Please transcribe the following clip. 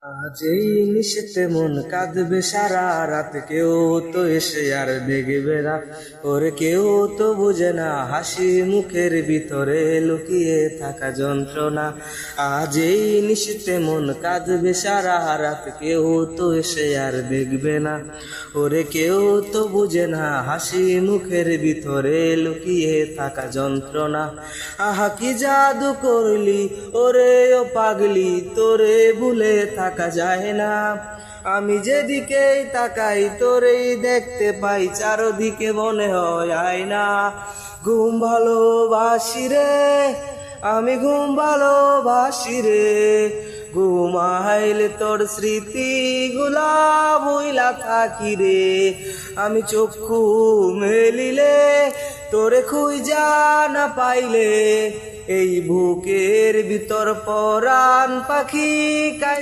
আজ এই নিশীথে মন কাঁদবে সারা রাত, কেউ তো এসে আর দেখবে না। ওরে কেউ তো বুঝে না হাসি মুখের ভিতরে লুকিয়ে থাকা যন্ত্রণা। আজ এই নিশীথে মন কাঁদবে সারা রাত, কেউ তো এসে আর দেখবে না। ওরে কেউ তো বুঝে না হাসি মুখের ভিতরে লুকিয়ে থাকা যন্ত্রণা। আহা কি জাদু করলি ওরে ও পাগলি, তোরে ভুলে থাকা যায় না। আমি যেদিকেই তাকাই তোরেই দেখতে পাই, চারদিকে মনে হয় আয়না। ঘুম ভালোবাসি রে, আমি ঘুম ভালোবাসি রে। ঘুমাইলে তোর স্মৃতি গুলা ভুইলা থাকি রে। আমি চক্ষু মেলিলে তোরে খুঁজা না পাইলে, এই বুকের ভিতর পরাণ পাখি